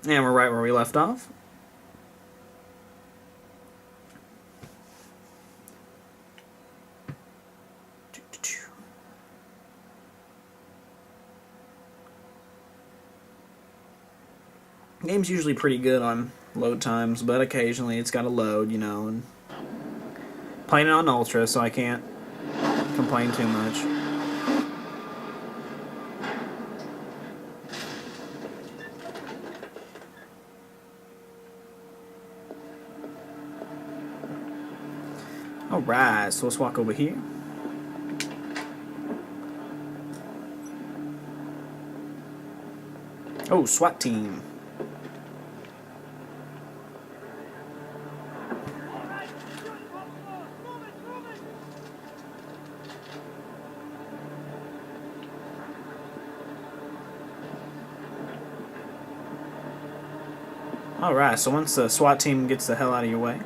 And we're right where we left off. Game's usually pretty good on load times, but occasionally it's got to load, you know, and playing it on Ultra, so I can't complain too much. Alright, so let's walk over here. Oh, SWAT team. Alright, so once the SWAT team gets the hell out of your way.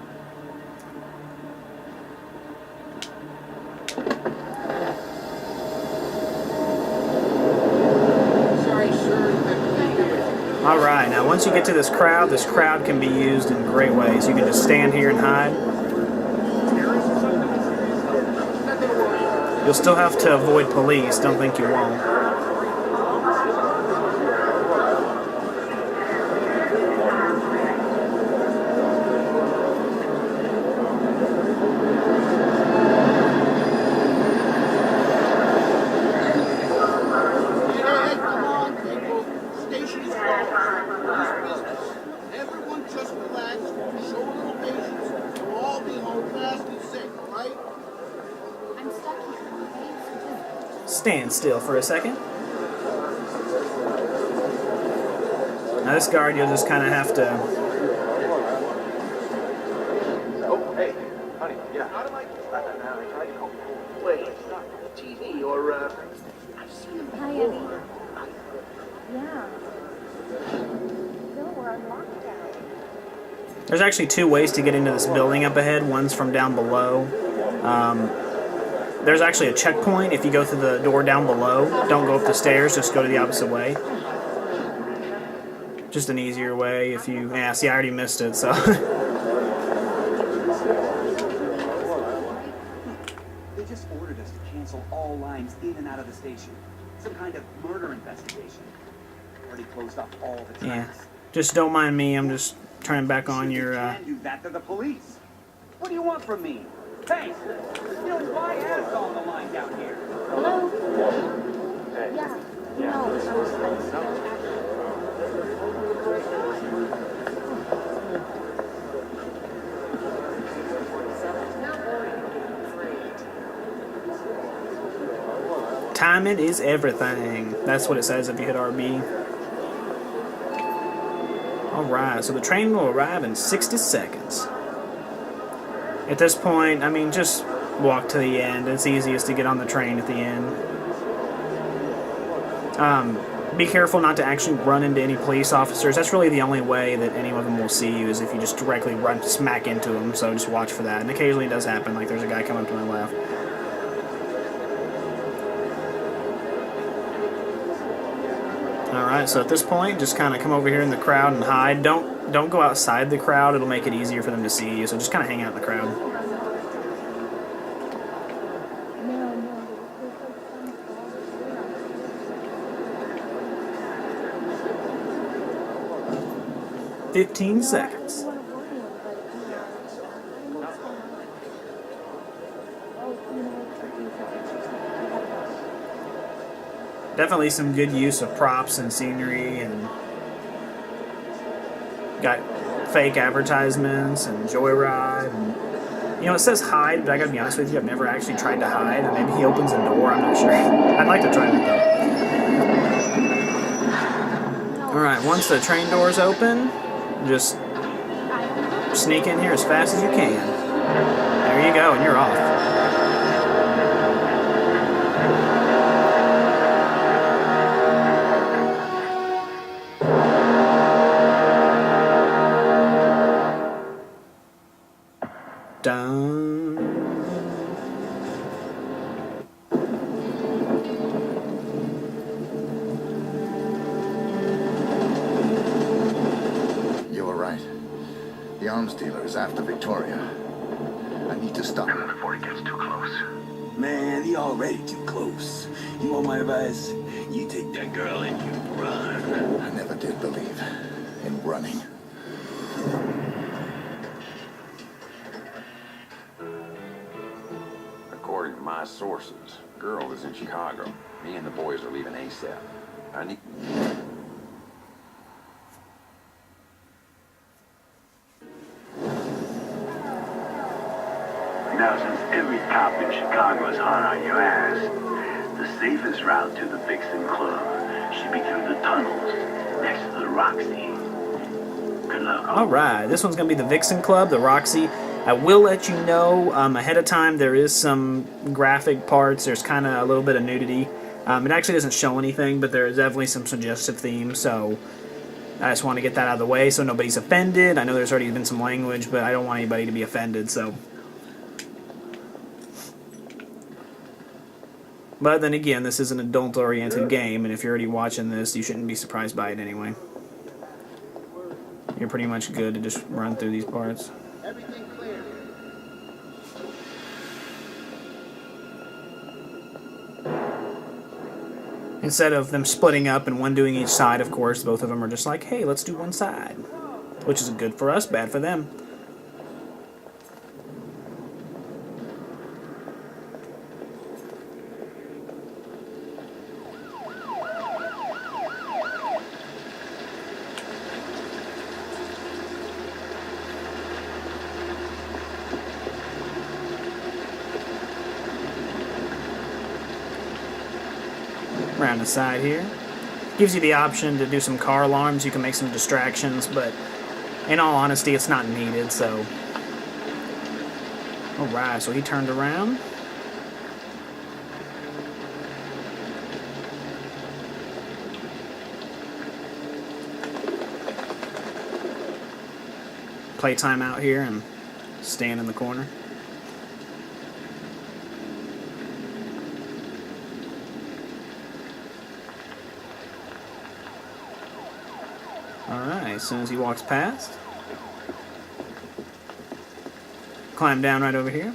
Alright, now once you get to this crowd can be used in great ways. You can just stand here and hide. You'll still have to avoid police, don't think you won't. Stand still for a second. Now this guard, you'll just kind of have to... Oh, hey, honey, yeah. Wait, TV or, I've seen him. Hi, Eddie. Yeah. Bill, we're on lockdown. There's actually two ways to get into this building up ahead. One's from down below. There's actually a checkpoint if you go through the door down below. Don't go up the stairs, just go to the opposite way. Just an easier way if you... Yeah, see, I already missed it, so... They just ordered us to cancel all lines in and out of the station. Some kind of murder investigation. Already closed off all the tracks. Yeah, just don't mind me, I'm just turning back on your... You can't do that to the police. What do you want from me? Hey, you know, why has on the line down here? Hello? hey. Yeah. Yeah. No, it's Timing is everything. That's what it says if you hit RB. Alright, so the train will arrive in 60 seconds. At this point, I mean, just walk to the end. It's easiest to get on the train at the end. Be careful not to actually run into any police officers. That's really the only way that any of them will see you, is if you just directly run smack into them, so just watch for that. And occasionally it does happen, like there's a guy coming up to my left. Alright, so at this point, just kind of come over here in the crowd and hide. Don't go outside the crowd, it'll make it easier for them to see you, so just kind of hang out in the crowd. no. 15 seconds. Definitely some good use of props and scenery, and got fake advertisements and joyride, and you know, it says hide, but I gotta be honest with you, I've never actually tried to hide, and maybe he opens a door, I'm not sure. I'd like to try that though. Alright, once the train doors open, just sneak in here as fast as you can. There you go, and you're off. Done. arms dealers after Victoria. I need to stop him. Before he gets too close. Man, he already too close. You want my advice? You take that girl and you run. I never did believe in running. According to my sources, girl is in Chicago. Me and the boys are leaving ASAP. I need... Now, since every cop in Chicago is hot on your ass, the safest route to the Vixen Club should be through the tunnels next to the Roxy. Good luck. Alright, this one's going to be the Vixen Club, the Roxy. I will let you know ahead of time there is some graphic parts. There's kind of a little bit of nudity. It actually doesn't show anything, but there is definitely some suggestive themes, so I just want to get that out of the way so nobody's offended. I know there's already been some language, but I don't want anybody to be offended, so... But then again, this is an adult-oriented game, and if you're already watching this, you shouldn't be surprised by it anyway. You're pretty much good to just run through these parts. Everything clear. Instead of them splitting up and one doing each side, of course, both of them are just like, hey, let's do one side. Which is good for us, bad for them. Around the side here. Gives you the option to do some car alarms. You can make some distractions, but in all honesty, it's not needed, so... Alright, so he turned around. Play time out here and stand in the corner. Alright, as soon as he walks past, climb down right over here.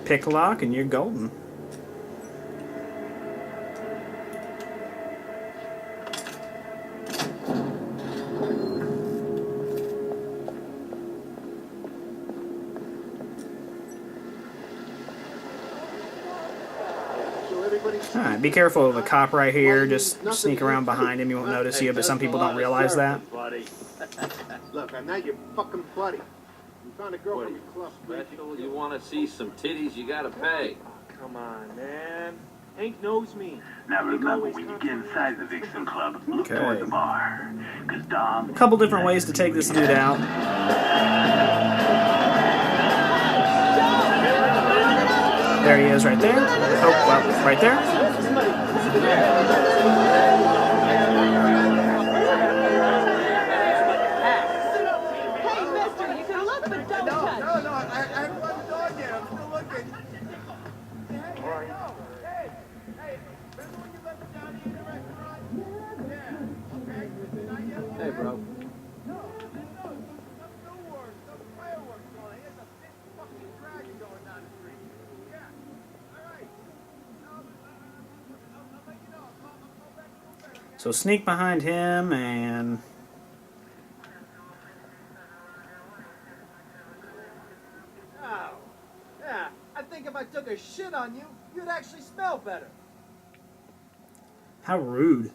Pick lock and you're golden. Alright, be careful of the cop right here. Just sneak around behind him. He won't notice you, but some people don't realize that. Look, I'm not your fucking buddy. You found a girl from your club. Special, you want to see some titties, you gotta pay. Come on, man. Hank knows me. Now remember, when you get inside the Vixen Club, look toward the bar. Cause Dom... A couple different ways to take this dude out. There he is right there. Oh, well, right there. Hey, mister, you can look, but don't touch. No, I haven't let the dog yet. I'm still looking. Hey, remember when you left me down here in the restaurant? Yeah, okay. Not yet. Hey, bro. No, some fireworks going. Here's a big fucking dragon going down the street. Yeah, all right. I'll let you know. I'll call back a little bit. So sneak behind him and... Oh, yeah. I think if I took a shit on you, you'd actually smell better. How rude.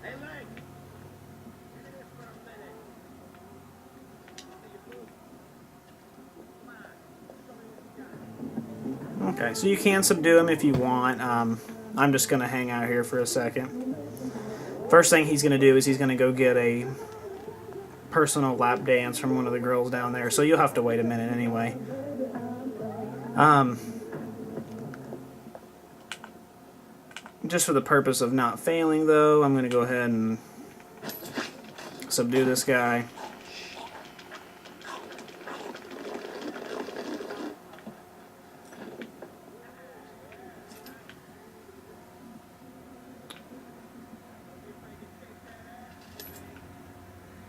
Hey, Link. Give me this for a minute. Okay, so you can subdue him if you want. I'm just going to hang out here for a second. First thing he's going to do is he's going to go get a personal lap dance from one of the girls down there, so you'll have to wait a minute anyway. Just for the purpose of not failing, though, I'm going to go ahead and subdue this guy.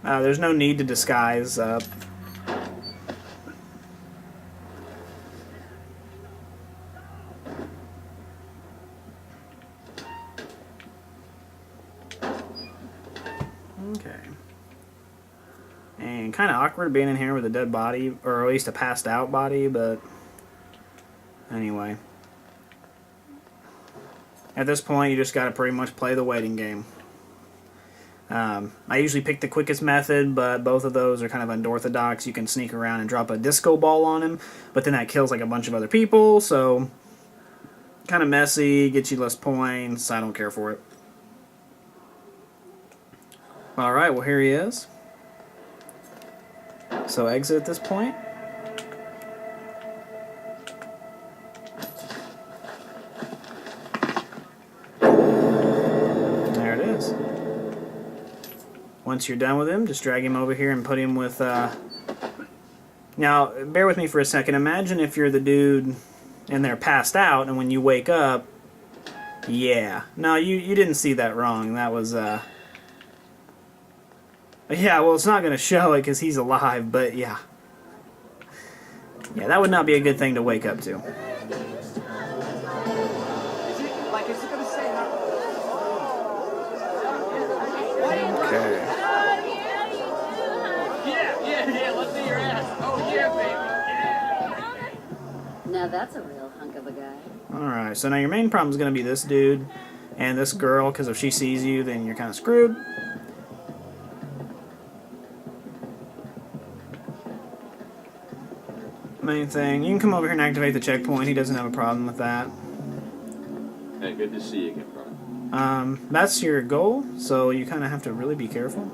There's no need to disguise. Okay. And kind of awkward being in here with a dead body, or at least a passed out body, but anyway. At this point, you just got to pretty much play the waiting game. I usually pick the quickest method, but both of those are kind of unorthodox. You can sneak around and drop a disco ball on him, but then that kills like a bunch of other people, so kind of messy, gets you less points. I don't care for it. Alright, well here he is. So exit at this point. There it is. Once you're done with him, just drag him over here and put him with... Now, bear with me for a second. Imagine if you're the dude and they're passed out, and when you wake up... Yeah. No, you didn't see that wrong. That was... Yeah, well, it's not going to show it because he's alive, but yeah. Yeah, that would not be a good thing to wake up to. Okay. Yeah, let's see your ass. Oh, yeah, baby. Now that's a real hunk of a guy. Alright, so now your main problem is going to be this dude and this girl, because if she sees you, then you're kind of screwed. Main thing, you can come over here and activate the checkpoint. He doesn't have a problem with that. Hey, good to see you again, brother. That's your goal, so you kind of have to really be careful.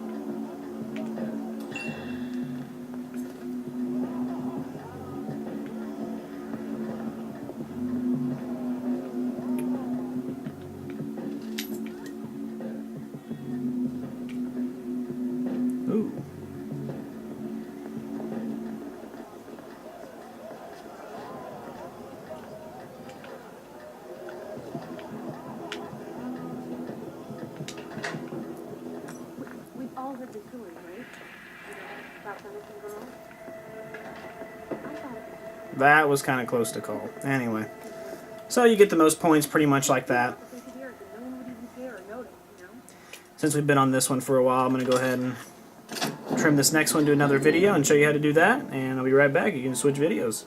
Ooh. We've all heard the story, right? About the missing girl. I thought it That was kind of close to call. Anyway. So you get the most points pretty much like that. was here, but no one would even care or notice, you know? Since we've been on this one for a while, I'm going to go ahead and trim this next one to another video and show you how to do that. And I'll be right back. You can switch videos.